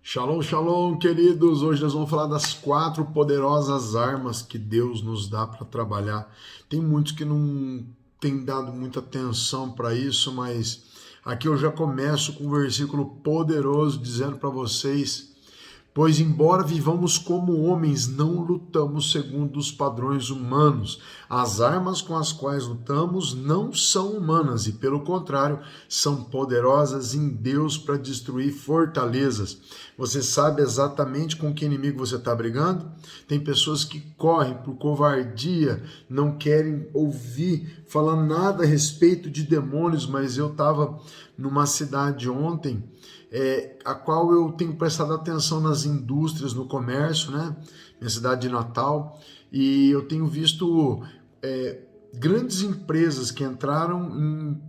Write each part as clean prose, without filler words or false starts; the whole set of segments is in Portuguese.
Shalom, shalom, queridos! Hoje nós vamos falar das 4 poderosas armas que Deus nos dá para trabalhar. Tem muitos que não têm dado muita atenção para isso, mas aqui eu já começo com um versículo poderoso dizendo para vocês: pois embora vivamos como homens, não lutamos segundo os padrões humanos. As armas com as quais lutamos não são humanas e, pelo contrário, são poderosas em Deus para destruir fortalezas. Você sabe exatamente com que inimigo você está brigando? Tem pessoas que correm por covardia, não querem ouvir falar nada a respeito de demônios, mas eu estava numa cidade ontem, a qual eu tenho prestado atenção nas indústrias, no comércio, né? Minha cidade de Natal, e eu tenho visto grandes empresas que entraram em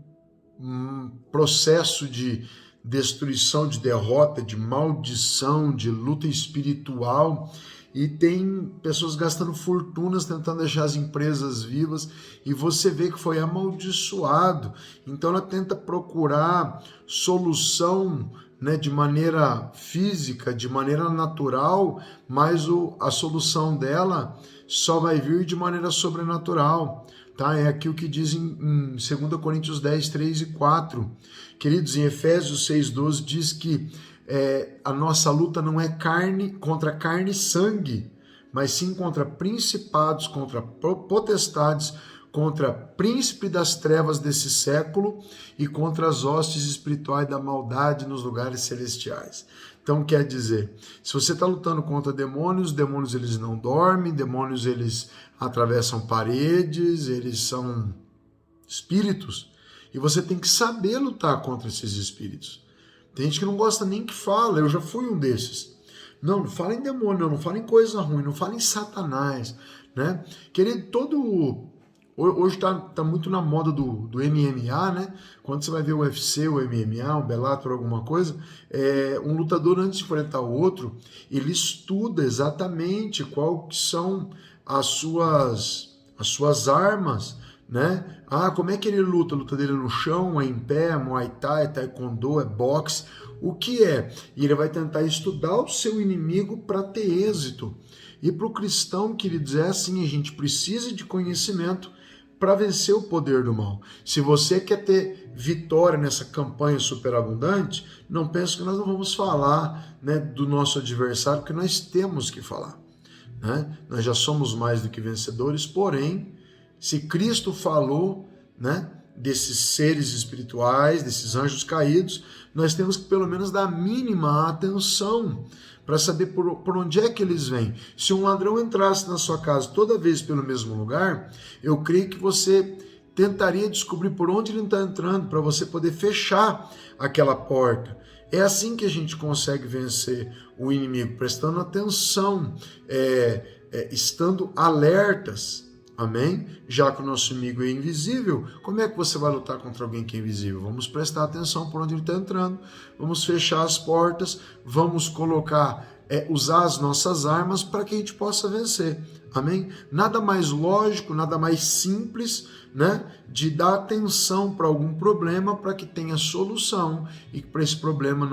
um processo de destruição, de derrota, de maldição, de luta espiritual, e tem pessoas gastando fortunas tentando deixar as empresas vivas, e você vê que foi amaldiçoado. Então ela tenta procurar solução, né, de maneira física, de maneira natural, mas a solução dela só vai vir de maneira sobrenatural. Tá? É aqui o que diz em 2 Coríntios 10, 3 e 4. Queridos, em Efésios 6,12 diz que a nossa luta não é contra carne e sangue, mas sim contra principados, contra potestades, contra príncipe das trevas desse século e contra as hostes espirituais da maldade nos lugares celestiais. Então quer dizer, se você está lutando contra demônios eles não dormem, demônios eles atravessam paredes, eles são espíritos, e você tem que saber lutar contra esses espíritos. Tem gente que não gosta nem que fala, eu já fui um desses. Não fala em demônio, não fala em coisa ruim, não fala em Satanás, né? Querido, hoje tá muito na moda do MMA, né? Quando você vai ver o UFC, o MMA, o Bellator, alguma coisa, um lutador, antes de enfrentar o outro, ele estuda exatamente quais são as suas armas, né? Como é que ele luta? A luta dele é no chão, é em pé, é Muay Thai, é Taekwondo, é boxe, o que é? E ele vai tentar estudar o seu inimigo para ter êxito. E para o cristão, queridos, é assim, a gente precisa de conhecimento para vencer o poder do mal. Se você quer ter vitória nessa campanha superabundante, não pense que nós não vamos falar, né, do nosso adversário, porque nós temos que falar, né? Nós já somos mais do que vencedores, porém, se Cristo falou, né, desses seres espirituais, desses anjos caídos, nós temos que pelo menos dar a mínima atenção para saber por onde é que eles vêm. Se um ladrão entrasse na sua casa toda vez pelo mesmo lugar, eu creio que você tentaria descobrir por onde ele está entrando para você poder fechar aquela porta. É assim que a gente consegue vencer o inimigo, prestando atenção, estando alertas. Amém? Já que o nosso inimigo é invisível, como é que você vai lutar contra alguém que é invisível? Vamos prestar atenção por onde ele está entrando, vamos fechar as portas, vamos usar as nossas armas para que a gente possa vencer. Amém? Nada mais lógico, nada mais simples, né, de dar atenção para algum problema para que tenha solução e que para esse problema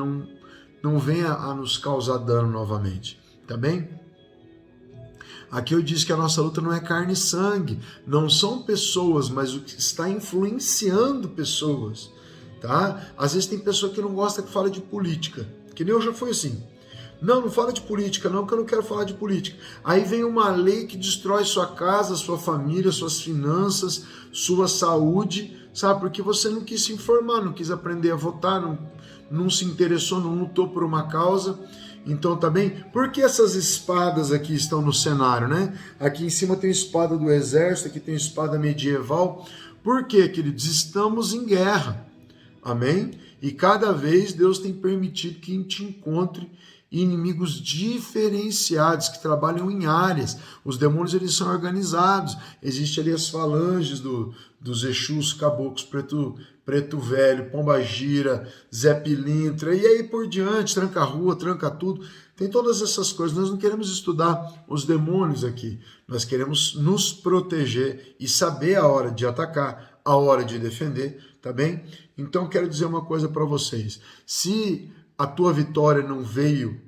não venha a nos causar dano novamente. Tá bem? Aqui eu disse que a nossa luta não é carne e sangue, não são pessoas, mas o que está influenciando pessoas, tá? Às vezes tem pessoa que não gosta que fale de política, que nem eu já fui assim. Não fala de política não, que eu não quero falar de política. Aí vem uma lei que destrói sua casa, sua família, suas finanças, sua saúde, sabe? Porque você não quis se informar, não quis aprender a votar, não se interessou, não lutou por uma causa. Então, tá bem? Por que essas espadas aqui estão no cenário, né? Aqui em cima tem espada do exército, aqui tem espada medieval. Por quê, queridos? Estamos em guerra. Amém? E cada vez Deus tem permitido que a gente encontre inimigos diferenciados, que trabalham em áreas. Os demônios, eles são organizados. Existem ali as falanges dos Exus, caboclos, preto velho, pombagira, Zé Pilintra, e aí por diante, tranca a rua, tranca tudo. Tem todas essas coisas. Nós não queremos estudar os demônios aqui. Nós queremos nos proteger e saber a hora de atacar, a hora de defender, tá bem? Então quero dizer uma coisa para vocês. Se a tua vitória não veio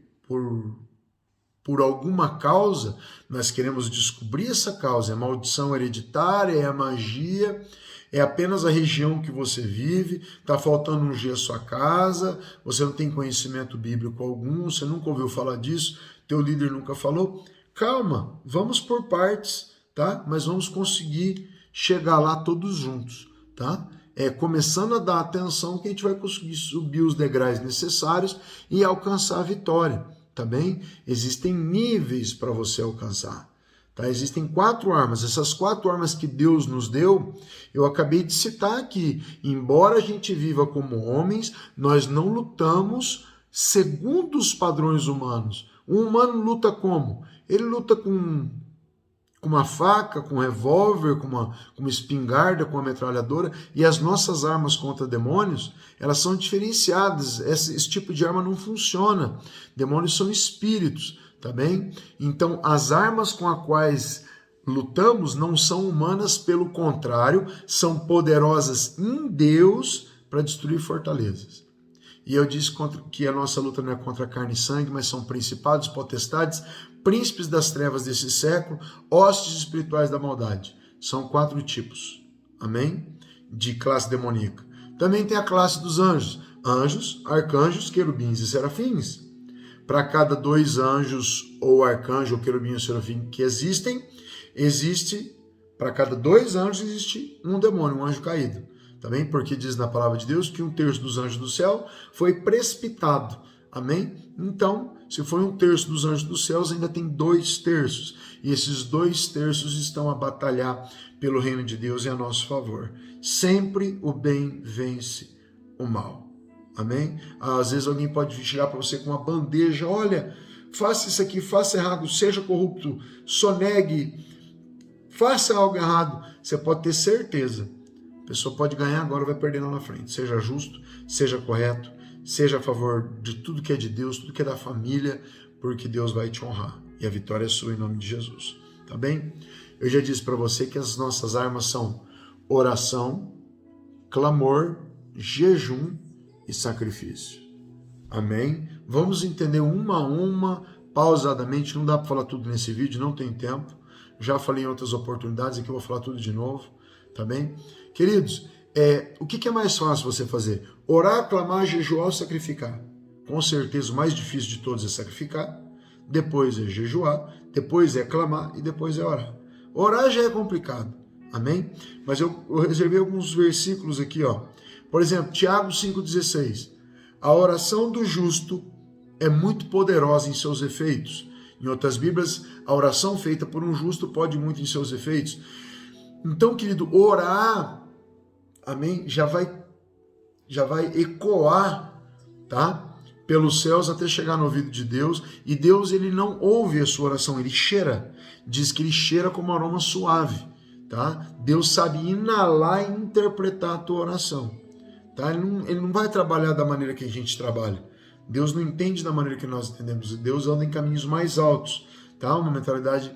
por alguma causa, nós queremos descobrir essa causa. É maldição hereditária, é a magia, é apenas a região que você vive, está faltando ungir a sua casa, você não tem conhecimento bíblico algum, você nunca ouviu falar disso, teu líder nunca falou. Calma, vamos por partes, tá? Mas vamos conseguir chegar lá todos juntos, tá? Começando a dar atenção que a gente vai conseguir subir os degraus necessários e alcançar a vitória, tá bem? Existem níveis para você alcançar. Tá? Existem 4 armas. Essas 4 armas que Deus nos deu, eu acabei de citar aqui. Embora a gente viva como homens, nós não lutamos segundo os padrões humanos. O humano luta como? Ele luta com uma faca, com um revólver, com uma espingarda, com uma metralhadora, e as nossas armas contra demônios, elas são diferenciadas. Esse tipo de arma não funciona. Demônios são espíritos. Tá bem? Então, as armas com as quais lutamos não são humanas, pelo contrário, são poderosas em Deus para destruir fortalezas. E eu disse que a nossa luta não é contra carne e sangue, mas são principados, potestades, príncipes das trevas desse século, hostes espirituais da maldade. São 4 tipos, amém? De classe demoníaca. Também tem a classe dos anjos. Anjos, arcanjos, querubins e serafins. Para cada 2 anjos, ou arcanjo, ou querubim ou serafim que existe, para cada 2 anjos existe um demônio, um anjo caído. Também porque diz na palavra de Deus que 1/3 dos anjos do céu foi precipitado. Amém? Então, se foi 1/3 dos anjos dos céus, ainda tem 2/3. E esses 2/3 estão a batalhar pelo reino de Deus e a nosso favor. Sempre o bem vence o mal. Amém? Às vezes alguém pode chegar para você com uma bandeja, olha, faça isso aqui, faça errado, seja corrupto, sonegue, faça algo errado. Você pode ter certeza, a pessoa pode ganhar agora, vai perder lá na frente. Seja justo, seja correto, seja a favor de tudo que é de Deus, tudo que é da família, porque Deus vai te honrar. E a vitória é sua em nome de Jesus. Tá bem? Eu já disse para você que as nossas armas são oração, clamor, jejum e sacrifício. Amém? Vamos entender uma a uma, pausadamente. Não dá para falar tudo nesse vídeo, não tem tempo. Já falei em outras oportunidades, aqui eu vou falar tudo de novo. Tá bem? Queridos, o que é mais fácil você fazer? Orar, clamar, jejuar ou sacrificar? Com certeza o mais difícil de todos é sacrificar, depois é jejuar, depois é clamar e depois é orar. Orar já é complicado, amém? Mas eu reservei alguns versículos aqui, ó. Por exemplo, Tiago 5,16. A oração do justo é muito poderosa em seus efeitos. Em outras Bíblias, a oração feita por um justo pode muito em seus efeitos. Então, querido, orar, amém, já vai ecoar, tá? Pelos céus até chegar no ouvido de Deus. E Deus, ele não ouve a sua oração, ele cheira. Diz que ele cheira como aroma suave, tá? Deus sabe inalar e interpretar a tua oração. Tá? Ele não vai trabalhar da maneira que a gente trabalha. Deus não entende da maneira que nós entendemos. Deus anda em caminhos mais altos. Tá? Uma mentalidade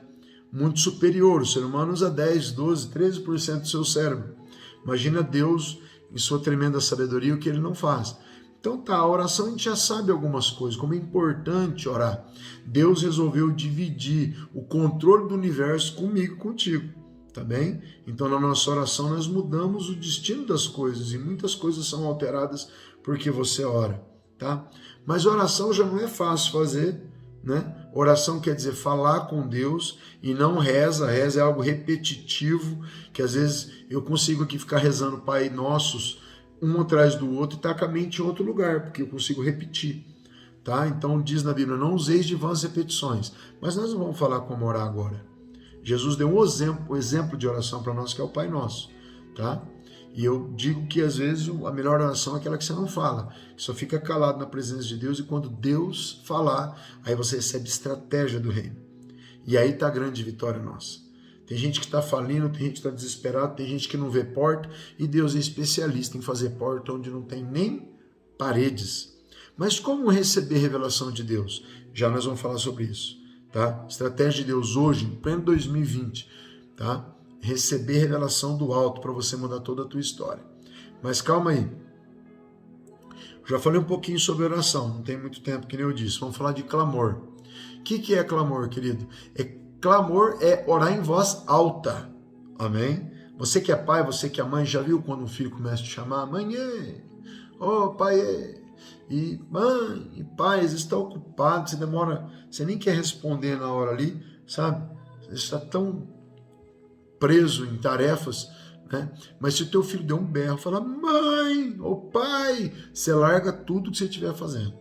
muito superior. O ser humano usa 10, 12, 13% do seu cérebro. Imagina Deus, em sua tremenda sabedoria, o que ele não faz. Então tá, a oração a gente já sabe algumas coisas, como é importante orar. Deus resolveu dividir o controle do universo comigo e contigo. Tá bem? Então, na nossa oração, nós mudamos o destino das coisas e muitas coisas são alteradas porque você ora, tá? Mas oração já não é fácil fazer, né? Oração quer dizer falar com Deus e não reza. Reza é algo repetitivo, que às vezes eu consigo aqui ficar rezando Pai Nossos um atrás do outro e tá com a mente em outro lugar, porque eu consigo repetir, tá? Então, diz na Bíblia, não useis de vãs repetições. Mas nós não vamos falar como orar agora. Jesus deu um exemplo de oração para nós, que é o Pai Nosso, tá? E eu digo que às vezes a melhor oração é aquela que você não fala, só fica calado na presença de Deus, e quando Deus falar, aí você recebe estratégia do reino. E aí está a grande vitória nossa. Tem gente que está falindo, tem gente que está desesperado, tem gente que não vê porta, e Deus é especialista em fazer porta onde não tem nem paredes. Mas como receber revelação de Deus? Já nós vamos falar sobre isso. Tá? Estratégia de Deus hoje, em pleno 2020, tá? Receber revelação do alto para você mudar toda a tua história. Mas calma aí. Já falei um pouquinho sobre oração, não tem muito tempo, que nem eu disse. Vamos falar de clamor. O que é clamor, querido? Clamor é orar em voz alta. Amém? Você que é pai, você que é mãe, já viu quando um filho começa a te chamar? Mãe, oh, pai, e mãe, e pai, eles estão ocupados, você demora, você nem quer responder na hora ali, sabe? Você está tão preso em tarefas, né? Mas se o teu filho der um berro, fala, mãe, ou pai, você larga tudo que você estiver fazendo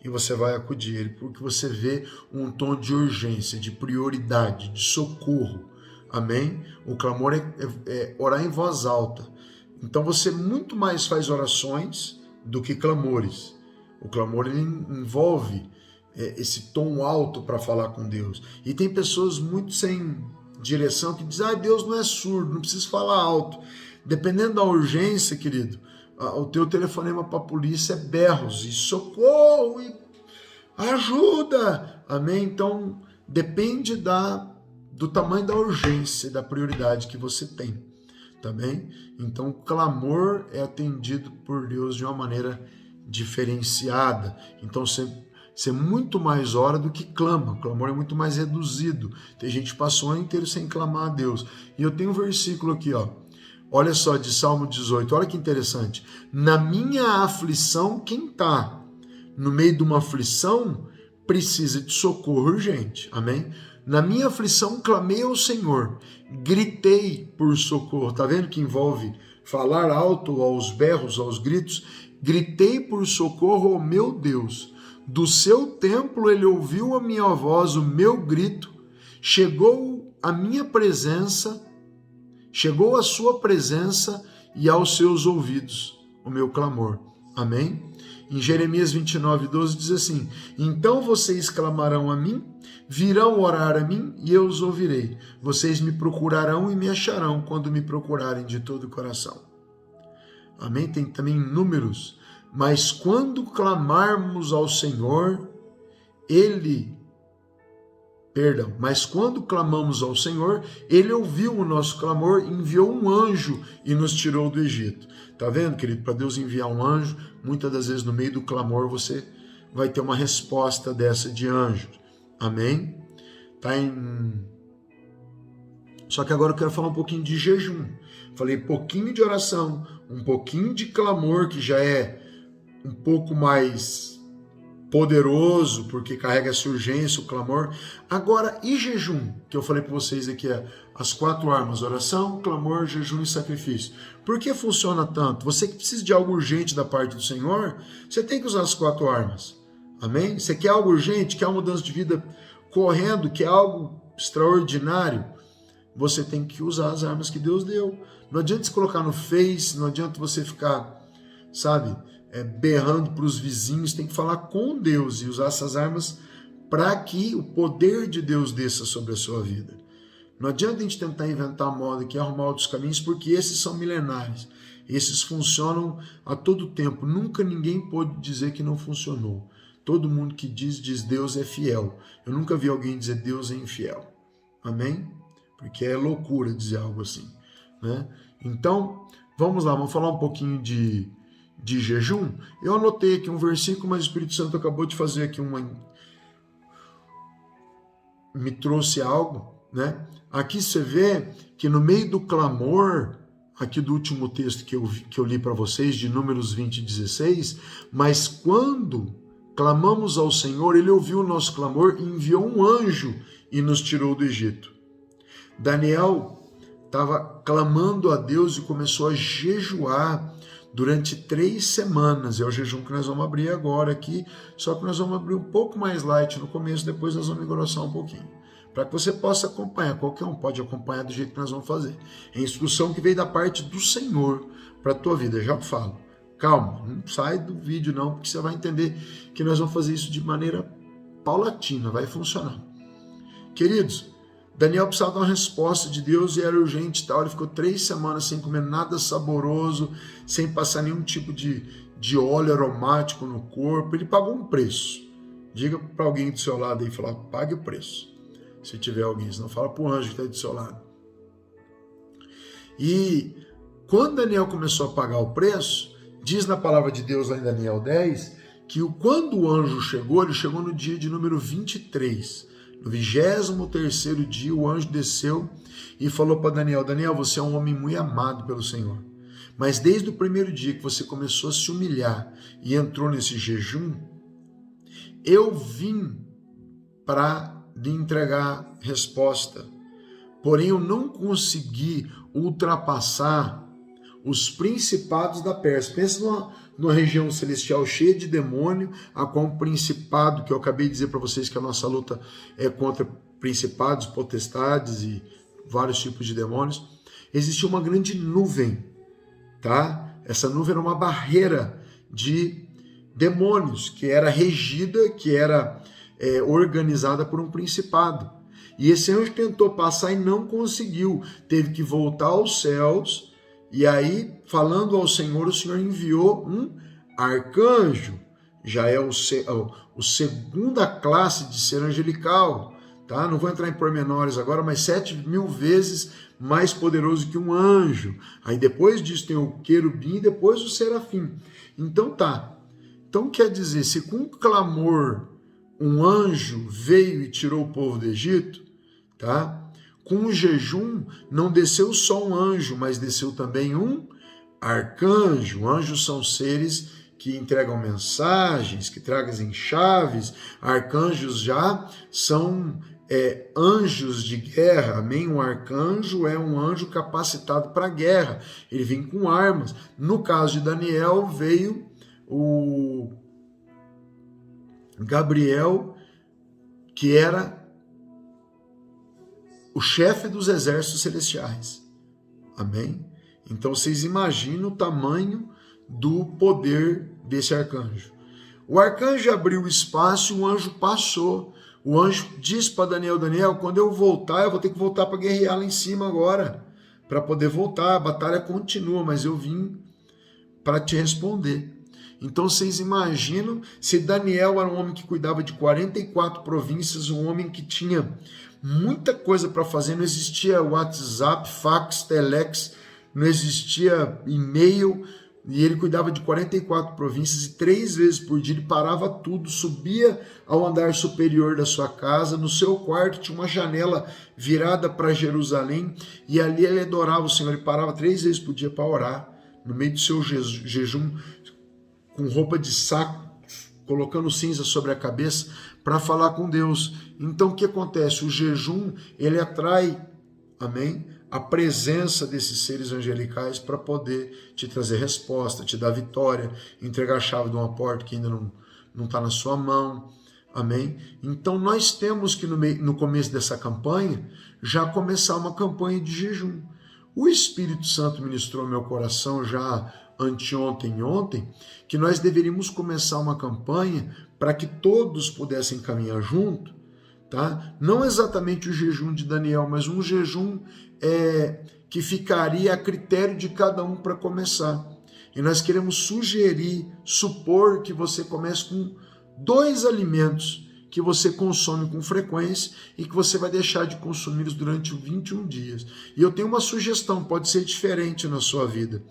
e você vai acudir ele, porque você vê um tom de urgência, de prioridade, de socorro. Amém? O clamor é orar em voz alta. Então você muito mais faz orações do que clamores. O clamor ele envolve esse tom alto para falar com Deus. E tem pessoas muito sem direção que dizem, Deus não é surdo, não precisa falar alto. Dependendo da urgência, querido, o teu telefonema para a polícia é berros e socorro e ajuda. Amém? Então depende do tamanho da urgência, da prioridade que você tem. Tá bem? Então o clamor é atendido por Deus de uma maneira diferenciada. Então você muito mais ora do que clama. O clamor é muito mais reduzido. Tem gente que passou o ano inteiro sem clamar a Deus. E eu tenho um versículo aqui, ó. Olha só, de Salmo 18. Olha que interessante. Na minha aflição, quem está no meio de uma aflição precisa de socorro urgente. Amém? Na minha aflição, clamei ao Senhor. Gritei por socorro. Tá vendo que envolve falar alto, aos berros, aos gritos? Gritei por socorro ao meu Deus. Do seu templo ele ouviu a minha voz, o meu grito. Chegou a sua presença e aos seus ouvidos o meu clamor. Amém? Em Jeremias 29:12 diz assim, então vocês clamarão a mim, virão orar a mim e eu os ouvirei. Vocês me procurarão e me acharão quando me procurarem de todo o coração. Amém? Tem também Números. Mas quando clamarmos ao Senhor, mas quando clamamos ao Senhor, Ele ouviu o nosso clamor, enviou um anjo e nos tirou do Egito. Tá vendo, querido? Para Deus enviar um anjo, muitas das vezes no meio do clamor você vai ter uma resposta dessa de anjo. Amém? Só que agora eu quero falar um pouquinho de jejum. Falei pouquinho de oração, um pouquinho de clamor, que já é um pouco mais poderoso, porque carrega essa urgência, o clamor. Agora, e jejum? Que eu falei para vocês aqui, as 4 armas, oração, clamor, jejum e sacrifício. Por que funciona tanto? Você que precisa de algo urgente da parte do Senhor, você tem que usar as 4 armas. Amém? Você quer algo urgente, quer uma mudança de vida correndo, quer algo extraordinário, você tem que usar as armas que Deus deu. Não adianta se colocar no Face, não adianta você ficar, sabe, berrando para os vizinhos, tem que falar com Deus e usar essas armas para que o poder de Deus desça sobre a sua vida. Não adianta a gente tentar inventar moda aqui, arrumar outros caminhos, porque esses são milenares. Esses funcionam a todo tempo. Nunca ninguém pôde dizer que não funcionou. Todo mundo que diz Deus é fiel. Eu nunca vi alguém dizer Deus é infiel. Amém? Porque é loucura dizer algo assim, né? Então, vamos lá, vamos falar um pouquinho de jejum. Eu anotei aqui um versículo, mas o Espírito Santo acabou de fazer aqui me trouxe algo, né? Aqui você vê que no meio do clamor, aqui do último texto que eu li para vocês, de Números 20:16, mas quando clamamos ao Senhor, Ele ouviu o nosso clamor e enviou um anjo e nos tirou do Egito. Daniel estava clamando a Deus e começou a jejuar durante 3 semanas. É o jejum que nós vamos abrir agora aqui, só que nós vamos abrir um pouco mais light no começo, depois nós vamos engrossar um pouquinho, para que você possa acompanhar. Qualquer um pode acompanhar do jeito que nós vamos fazer. É instrução que veio da parte do Senhor para a tua vida. Já falo, calma, não sai do vídeo não, porque você vai entender que nós vamos fazer isso de maneira paulatina, vai funcionar. Queridos, Daniel precisava de uma resposta de Deus e era urgente e tal. Ele ficou 3 semanas sem comer nada saboroso, sem passar nenhum tipo de óleo aromático no corpo. Ele pagou um preço. Diga para alguém do seu lado aí, fala, pague o preço. Se tiver alguém, senão fala para o anjo que está aí do seu lado. E quando Daniel começou a pagar o preço, Diz na palavra de Deus lá em Daniel 10 que quando o anjo chegou, ele chegou no dia de número 23. No 23º dia, o anjo desceu e falou para Daniel: Daniel, você é um homem muito amado pelo Senhor. Mas desde o primeiro dia que você começou a se humilhar e entrou nesse jejum, eu vim para lhe entregar resposta. Porém, eu não consegui ultrapassar os principados da Pérsia. Pensa numa região celestial cheia de demônio, a qual um principado, que eu acabei de dizer para vocês que a nossa luta é contra principados, potestades e vários tipos de demônios. Existia uma grande nuvem, tá? Essa nuvem era uma barreira de demônios, que era regida, que era organizada por um principado. E esse anjo tentou passar e não conseguiu. Teve que voltar aos céus. E aí, falando ao Senhor, o Senhor enviou um arcanjo. Já é o segunda classe de ser angelical. Tá? Não vou entrar em pormenores agora, mas 7.000 vezes mais poderoso que um anjo. Aí depois disso tem o querubim e depois o serafim. Então tá. Então quer dizer, se com clamor um anjo veio e tirou o povo do Egito, tá? Com o jejum não desceu só um anjo, mas desceu também um arcanjo. Anjos são seres que entregam mensagens, que trazem chaves. Arcanjos já são anjos de guerra, amém? Um arcanjo é um anjo capacitado para a guerra. Ele vem com armas. No caso de Daniel, veio o Gabriel, que era o chefe dos exércitos celestiais. Amém? Então vocês imaginam o tamanho do poder desse arcanjo. O arcanjo abriu o espaço e o anjo passou. O anjo disse para Daniel: Daniel, quando eu voltar, eu vou ter que voltar para guerrear lá em cima agora, para poder voltar. A batalha continua, mas eu vim para te responder. Então vocês imaginam, se Daniel era um homem que cuidava de 44 províncias, um homem que tinha muita coisa para fazer, não existia WhatsApp, fax, telex, não existia e-mail, e ele cuidava de 44 províncias e 3 vezes por dia ele parava tudo, subia ao andar superior da sua casa, no seu quarto tinha uma janela virada para Jerusalém, e ali ele adorava o Senhor, ele parava 3 vezes por dia para orar, no meio do seu jejum, com roupa de saco, colocando cinza sobre a cabeça, para falar com Deus. Então o que acontece? O jejum, ele atrai, amém, a presença desses seres angelicais para poder te trazer resposta, te dar vitória, entregar a chave de uma porta que ainda não está na sua mão, amém? Então nós temos que no começo dessa campanha, já começar uma campanha de jejum. O Espírito Santo ministrou ao meu coração já anteontem e ontem, que nós deveríamos começar uma campanha para que todos pudessem caminhar junto, tá? Não exatamente o jejum de Daniel, mas um jejum que ficaria a critério de cada um para começar. E nós queremos supor que você comece com 2 alimentos que você consome com frequência e que você vai deixar de consumi-los durante 21 dias. E eu tenho uma sugestão, pode ser diferente na sua vida.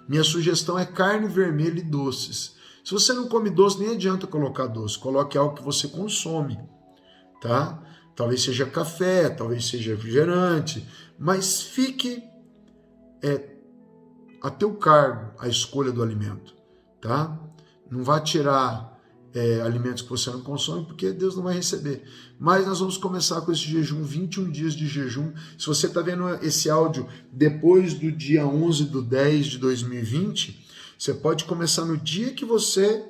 Minha sugestão é carne vermelha e doces. Se você não come doce, nem adianta colocar doce. Coloque algo que você consome, tá? Talvez seja café, talvez seja refrigerante, mas fique a teu cargo a escolha do alimento, tá? Não vá tirar alimentos que você não consome, porque Deus não vai receber. Mas nós vamos começar com esse jejum, 21 dias de jejum. Se você está vendo esse áudio depois do dia 11/10 de 2020, você pode começar no dia que você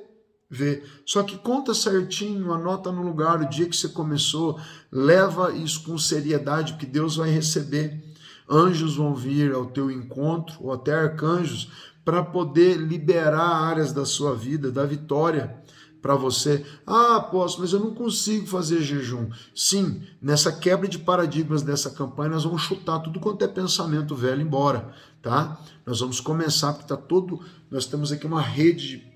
vê. Só que conta certinho, anota no lugar o dia que você começou, leva isso com seriedade, porque Deus vai receber. Anjos vão vir ao teu encontro, ou até arcanjos, para poder liberar áreas da sua vida, da vitória para você. Ah, apóstolo, mas eu não consigo fazer jejum. Sim, nessa quebra de paradigmas dessa campanha, nós vamos chutar tudo quanto é pensamento velho embora, tá? Nós vamos começar, porque nós temos aqui uma rede de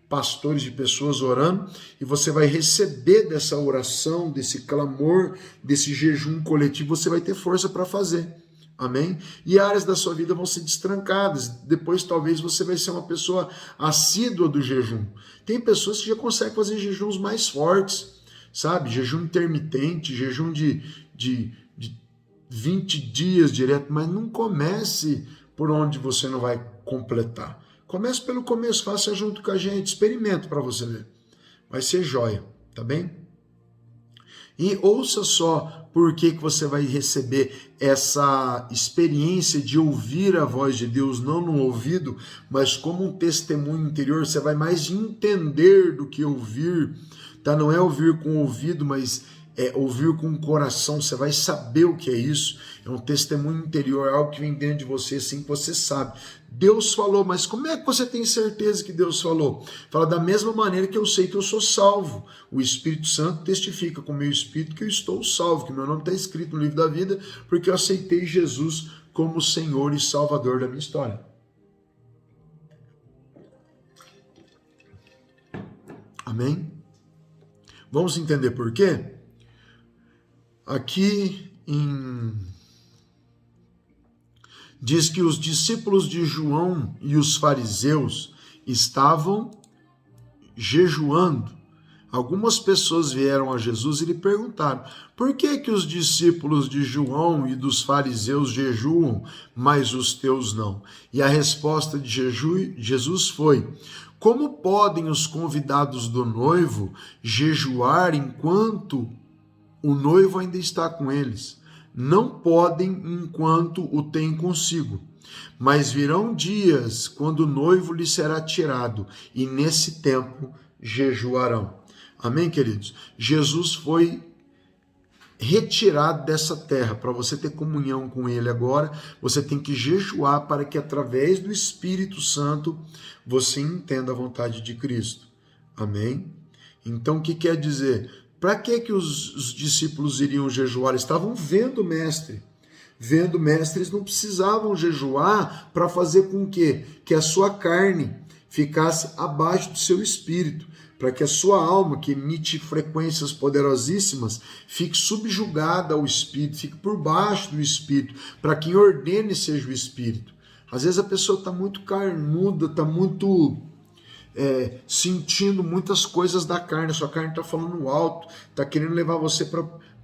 pastores, de pessoas orando, e você vai receber dessa oração, desse clamor, desse jejum coletivo, você vai ter força para fazer. Amém? E áreas da sua vida vão ser destrancadas. Depois, talvez, você vai ser uma pessoa assídua do jejum. Tem pessoas que já conseguem fazer jejuns mais fortes, sabe? Jejum intermitente, jejum de 20 dias direto, mas não comece por onde você não vai completar. Comece pelo começo, faça junto com a gente, experimenta para você ver. Vai ser joia, tá bem? E ouça só por que você vai receber essa experiência de ouvir a voz de Deus, não no ouvido, mas como um testemunho interior. Você vai mais entender do que ouvir, tá? Não é ouvir com o ouvido, mas é ouvir com o coração. Você vai saber o que é isso. É um testemunho interior, algo que vem dentro de você, assim que você sabe. Deus falou, mas como é que você tem certeza que Deus falou? Fala da mesma maneira que eu sei que eu sou salvo. O Espírito Santo testifica com o meu espírito que eu estou salvo, que meu nome está escrito no livro da vida, porque eu aceitei Jesus como Senhor e Salvador da minha história. Amém? Vamos entender por quê? Aqui diz que os discípulos de João e os fariseus estavam jejuando. Algumas pessoas vieram a Jesus e lhe perguntaram: por que os discípulos de João e dos fariseus jejuam, mas os teus não? E a resposta de Jesus foi: como podem os convidados do noivo jejuar enquanto o noivo ainda está com eles? Não podem enquanto o têm consigo. Mas virão dias quando o noivo lhe será tirado, e nesse tempo jejuarão. Amém, queridos? Jesus foi retirado dessa terra. Para você ter comunhão com ele agora, você tem que jejuar para que através do Espírito Santo você entenda a vontade de Cristo. Amém? Então, o que quer dizer? Para que os discípulos iriam jejuar? Eles estavam vendo o mestre. Vendo o mestre, eles não precisavam jejuar para fazer com que a sua carne ficasse abaixo do seu espírito, para que a sua alma, que emite frequências poderosíssimas, fique subjugada ao espírito, fique por baixo do espírito, para quem ordene seja o espírito. Às vezes a pessoa está muito carnuda, está muito sentindo muitas coisas da carne, a sua carne está falando alto, está querendo levar você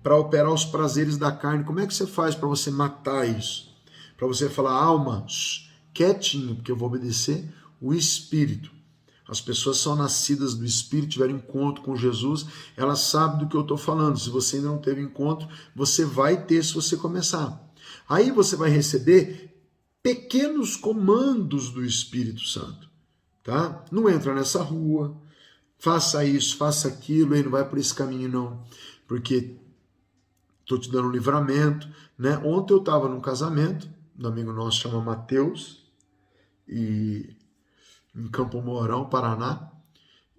para operar os prazeres da carne. Como é que você faz para você matar isso? Para você falar: alma, quietinho, porque eu vou obedecer o Espírito. As pessoas são nascidas do Espírito, tiveram encontro com Jesus, elas sabem do que eu estou falando. Se você ainda não teve encontro, você vai ter se você começar. Aí você vai receber pequenos comandos do Espírito Santo. Tá? Não entra nessa rua, faça isso, faça aquilo, aí não vai por esse caminho não, porque estou te dando um livramento, né? Ontem eu estava num casamento, um amigo nosso chama Mateus, e em Campo Mourão, Paraná,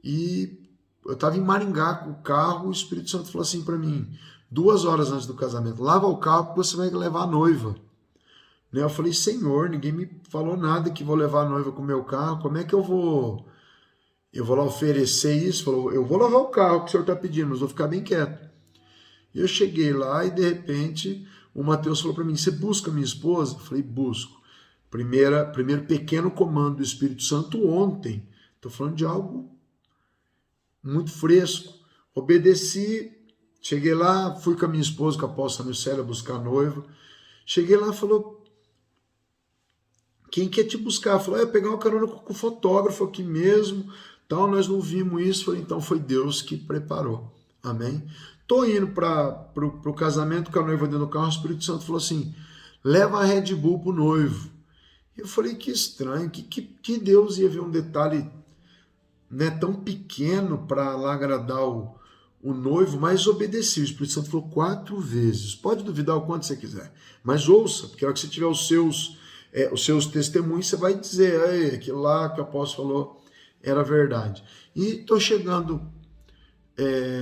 e eu estava em Maringá com o carro, o Espírito Santo falou assim para mim, 2 horas antes do casamento: lava o carro porque você vai levar a noiva. Eu falei: Senhor, ninguém me falou nada que vou levar a noiva com o meu carro, como é que eu vou lá oferecer isso? Falou: eu vou lavar o carro que o senhor está pedindo, mas vou ficar bem quieto. E eu cheguei lá e de repente o Mateus falou para mim: você busca minha esposa? Eu falei: busco. Primeiro pequeno comando do Espírito Santo ontem. Estou falando de algo muito fresco. Obedeci, cheguei lá, fui com a minha esposa, com a apóstola Mircélia, buscar a noiva. Cheguei lá e falou: quem quer te buscar? Falou: eu ia pegar uma carona com o fotógrafo aqui mesmo, tal, nós não vimos isso. Falei: então foi Deus que preparou. Amém? Tô indo para o casamento com a noiva dentro do carro, o Espírito Santo falou assim: leva a Red Bull pro noivo. Eu falei: que estranho, que Deus ia ver um detalhe, né, tão pequeno para lá agradar o noivo, mas obedeci. O Espírito Santo falou 4 vezes. Pode duvidar o quanto você quiser, mas ouça, porque a hora que você tiver os seus testemunhos, você vai dizer: aquilo lá que o apóstolo falou era verdade. E estou chegando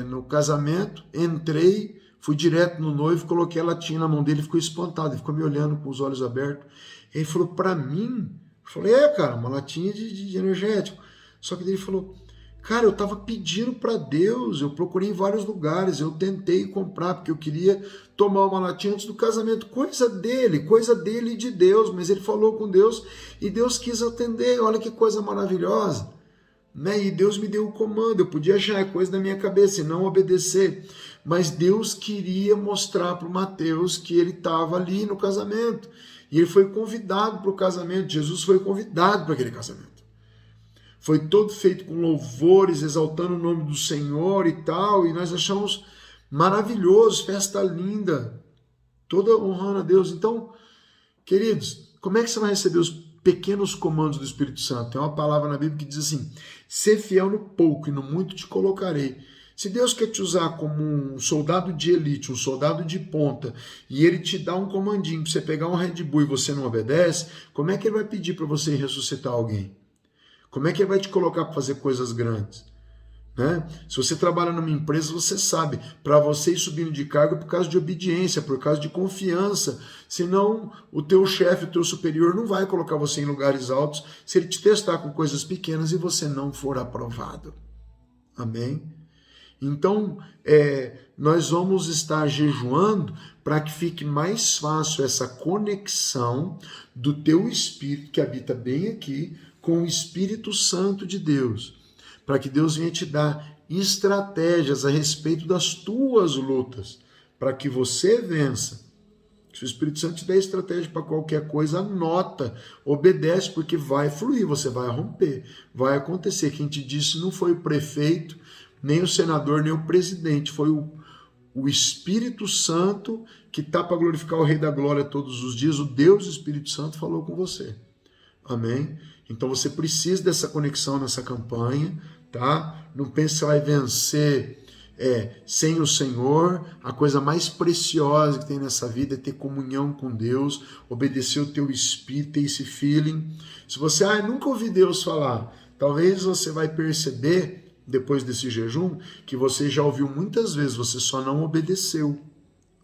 no casamento, entrei, fui direto no noivo, coloquei a latinha na mão dele, ficou espantado, ele ficou me olhando com os olhos abertos. Ele falou: para mim? Eu falei: cara, uma latinha de energético. Só que ele falou: Cara, eu estava pedindo para Deus, eu procurei em vários lugares, eu tentei comprar, porque eu queria tomar uma latinha antes do casamento. Coisa dele e de Deus, mas ele falou com Deus e Deus quis atender. Olha que coisa maravilhosa. Né? E Deus me deu o comando, eu podia achar é coisa da minha cabeça e não obedecer. Mas Deus queria mostrar para o Mateus que ele estava ali no casamento. E ele foi convidado para o casamento, Jesus foi convidado para aquele casamento. Foi todo feito com louvores, exaltando o nome do Senhor e tal, e nós achamos maravilhoso, festa linda, toda honrando a Deus. Então, queridos, como é que você vai receber os pequenos comandos do Espírito Santo? Tem uma palavra na Bíblia que diz assim: ser fiel no pouco e no muito te colocarei. Se Deus quer te usar como um soldado de elite, um soldado de ponta, e ele te dá um comandinho para você pegar um Red Bull e você não obedece, como é que ele vai pedir para você ressuscitar alguém? Como é que ele vai te colocar para fazer coisas grandes? Né? Se você trabalha numa empresa, você sabe, para você ir subindo de cargo é por causa de obediência, por causa de confiança. Senão o teu chefe, o teu superior não vai colocar você em lugares altos se ele te testar com coisas pequenas e você não for aprovado. Amém? Então, nós vamos estar jejuando para que fique mais fácil essa conexão do teu espírito, que habita bem aqui, com o Espírito Santo de Deus, para que Deus venha te dar estratégias a respeito das tuas lutas, para que você vença. Se o Espírito Santo te der estratégia para qualquer coisa, anota, obedece, porque vai fluir, você vai romper, vai acontecer. Quem te disse não foi o prefeito, nem o senador, nem o presidente, foi o Espírito Santo que está para glorificar o Rei da Glória todos os dias. O Deus Espírito Santo falou com você. Amém? Então você precisa dessa conexão nessa campanha, tá? Não pense que você vai vencer sem o Senhor. A coisa mais preciosa que tem nessa vida é ter comunhão com Deus, obedecer o teu espírito, ter esse feeling. Se você nunca ouvi Deus falar, talvez você vai perceber, depois desse jejum, que você já ouviu muitas vezes, você só não obedeceu.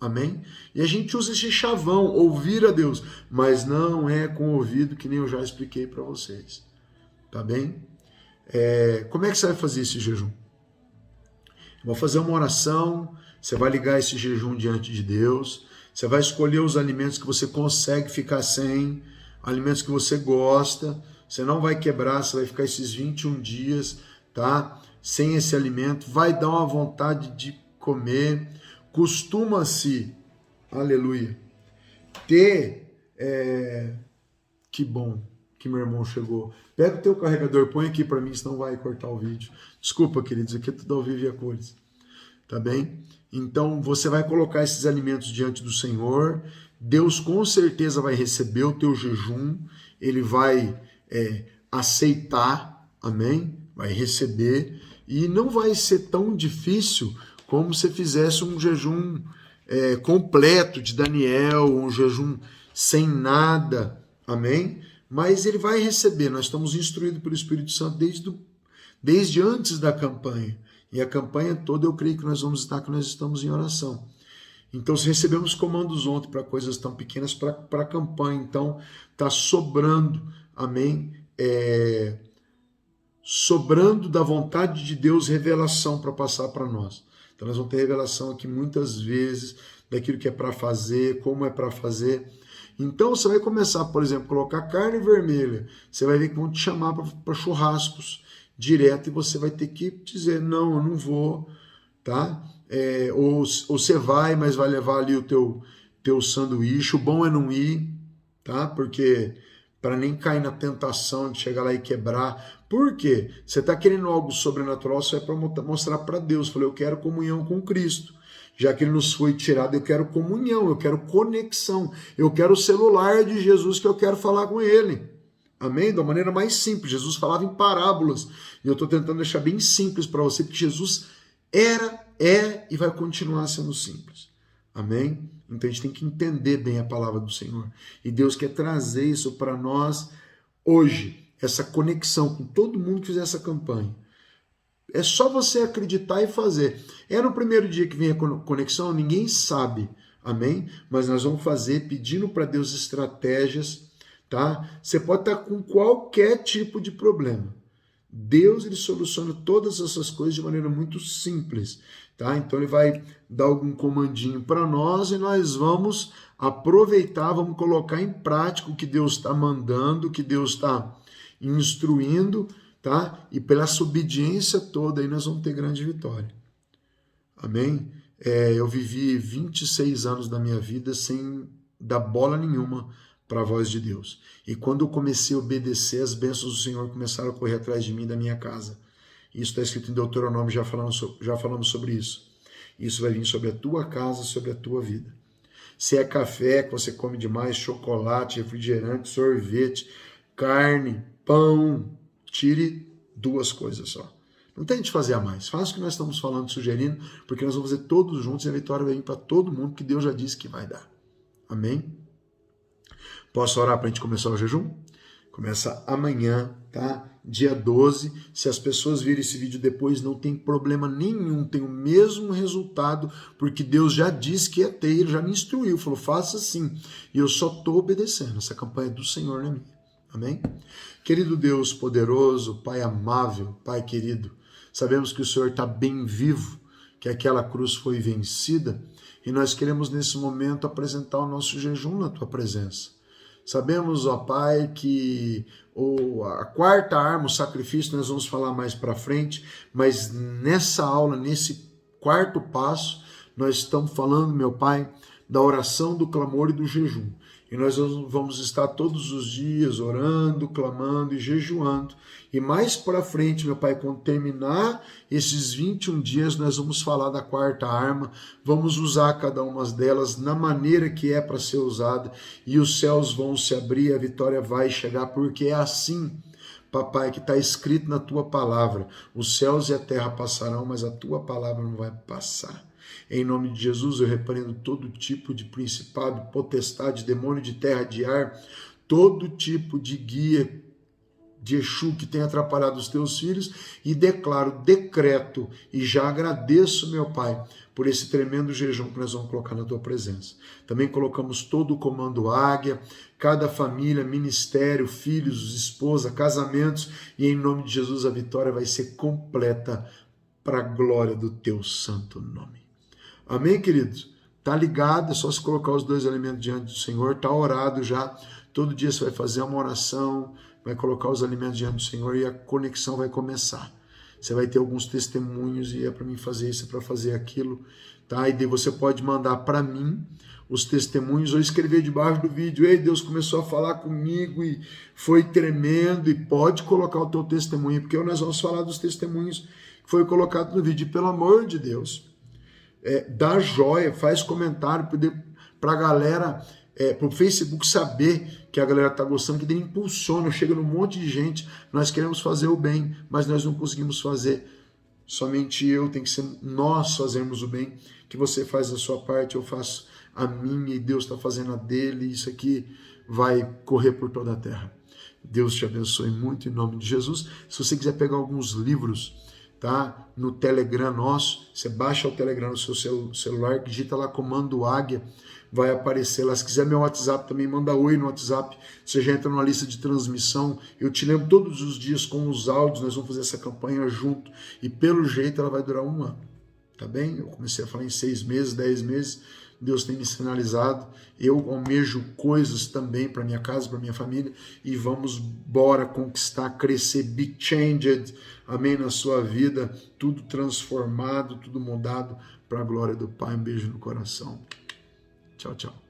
Amém? E a gente usa esse chavão, ouvir a Deus, mas não é com o ouvido, que nem eu já expliquei para vocês. Tá bem? Como é que você vai fazer esse jejum? Vou fazer uma oração, você vai ligar esse jejum diante de Deus, você vai escolher os alimentos que você consegue ficar sem, alimentos que você gosta, você não vai quebrar, você vai ficar esses 21 dias, tá? Sem esse alimento, vai dar uma vontade de comer. Costuma-se, aleluia, ter, que bom que meu irmão chegou. Pega o teu carregador, põe aqui para mim, senão vai cortar o vídeo. Desculpa, queridos, aqui é tudo ao vivo e a cores. Tá bem? Então, você vai colocar esses alimentos diante do Senhor. Deus com certeza vai receber o teu jejum. Ele vai aceitar, amém? Vai receber. E não vai ser tão difícil como se fizesse um jejum completo de Daniel, um jejum sem nada, amém? Mas ele vai receber, nós estamos instruídos pelo Espírito Santo desde antes da campanha, e a campanha toda eu creio que nós vamos estar, que nós estamos em oração. Então, se recebemos comandos ontem para coisas tão pequenas, para a campanha, então está sobrando, amém? Sobrando da vontade de Deus revelação para passar para nós. Então nós vamos ter revelação aqui muitas vezes daquilo que é para fazer, como é para fazer. Então você vai começar, por exemplo, a colocar carne vermelha. Você vai ver que vão te chamar para churrascos direto e você vai ter que dizer, não, eu não vou, tá? Ou você vai, mas vai levar ali o teu sanduíche. O bom é não ir, tá? Porque para nem cair na tentação de chegar lá e quebrar. Por quê? Você está querendo algo sobrenatural, só é para mostrar para Deus. Falei, eu quero comunhão com Cristo. Já que ele nos foi tirado, eu quero comunhão, eu quero conexão. Eu quero o celular de Jesus que eu quero falar com ele. Amém? Da maneira mais simples. Jesus falava em parábolas. E eu estou tentando deixar bem simples para você, porque Jesus era, e vai continuar sendo simples. Amém? Então a gente tem que entender bem a palavra do Senhor. E Deus quer trazer isso para nós hoje. Essa conexão com todo mundo que fizer essa campanha. É só você acreditar e fazer. No primeiro dia que vem a conexão, ninguém sabe. Amém? Mas nós vamos fazer pedindo para Deus estratégias, tá? Você pode estar com qualquer tipo de problema. Deus, ele soluciona todas essas coisas de maneira muito simples, tá? Então ele vai dar algum comandinho para nós e nós vamos aproveitar, vamos colocar em prática o que Deus está mandando, o que Deus está instruindo, tá? E pela essa obediência toda aí nós vamos ter grande vitória. Amém? Eu vivi 26 anos da minha vida sem dar bola nenhuma para a voz de Deus. E quando eu comecei a obedecer, as bênçãos do Senhor começaram a correr atrás de mim, da minha casa. Isso está escrito em Deuteronômio, já falamos sobre isso. Isso vai vir sobre a tua casa, sobre a tua vida. Se é café que você come demais, chocolate, refrigerante, sorvete, carne, pão, tire 2 coisas só. Não tente fazer a mais. Faça o que nós estamos falando, sugerindo, porque nós vamos fazer todos juntos e a vitória vai vir para todo mundo, que Deus já disse que vai dar. Amém? Posso orar para a gente começar o jejum? Começa amanhã, tá? Dia 12. Se as pessoas virem esse vídeo depois, não tem problema nenhum. Tem o mesmo resultado, porque Deus já disse que ia ter, Ele já me instruiu. Falou, faça assim. E eu só estou obedecendo. Essa campanha é do Senhor, não é minha. Amém? Querido Deus poderoso, Pai amável, Pai querido, sabemos que o Senhor está bem vivo, que aquela cruz foi vencida, e nós queremos nesse momento apresentar o nosso jejum na Tua presença. Sabemos, ó Pai, que a 4ª arma, o sacrifício, nós vamos falar mais para frente, mas nessa aula, nesse 4º passo, nós estamos falando, meu Pai, da oração, do clamor e do jejum. E nós vamos estar todos os dias orando, clamando e jejuando. E mais para frente, meu Pai, quando terminar esses 21 dias, nós vamos falar da 4ª arma, vamos usar cada uma delas na maneira que é para ser usada, e os céus vão se abrir, a vitória vai chegar, porque é assim, Papai, que está escrito na Tua palavra. Os céus e a terra passarão, mas a Tua palavra não vai passar. Em nome de Jesus, eu repreendo todo tipo de principado, potestade, demônio de terra, de ar, todo tipo de guia de Exu que tem atrapalhado os teus filhos, e declaro, decreto, e já agradeço, meu Pai, por esse tremendo jejum que nós vamos colocar na Tua presença. Também colocamos todo o comando Águia, cada família, ministério, filhos, esposa, casamentos, e em nome de Jesus a vitória vai ser completa para a glória do Teu santo nome. Amém, queridos? Tá ligado, é só se colocar os 2 alimentos diante do Senhor, tá orado já. Todo dia você vai fazer uma oração, vai colocar os alimentos diante do Senhor e a conexão vai começar. Você vai ter alguns testemunhos e é para mim fazer isso, é para fazer aquilo, tá? E daí você pode mandar para mim os testemunhos ou escrever debaixo do vídeo, ei, Deus começou a falar comigo e foi tremendo, e pode colocar o teu testemunho, porque nós vamos falar dos testemunhos que foi colocado no vídeo. E, pelo amor de Deus, dá joia, faz comentário para a galera, para o Facebook saber que a galera está gostando, que daí impulsiona, chega num monte de gente. Nós queremos fazer o bem, mas nós não conseguimos fazer. Somente tem que ser nós fazermos o bem, que você faz a sua parte, eu faço a minha e Deus está fazendo a dele, e isso aqui vai correr por toda a terra. Deus te abençoe muito em nome de Jesus. Se você quiser pegar alguns livros, tá? No Telegram nosso, você baixa o Telegram no seu celular, digita lá comando Águia, vai aparecer lá. Se quiser meu WhatsApp também, manda oi no WhatsApp, você já entra numa lista de transmissão, eu te lembro todos os dias com os áudios, nós vamos fazer essa campanha junto, e pelo jeito ela vai durar 1 ano, tá bem? Eu comecei a falar em 6 meses, 10 meses, Deus tem me sinalizado, eu almejo coisas também para minha casa, para minha família, e vamos bora conquistar, crescer, be changed, amém, na sua vida, tudo transformado, tudo mudado para a glória do Pai. Um beijo no coração. Tchau, tchau.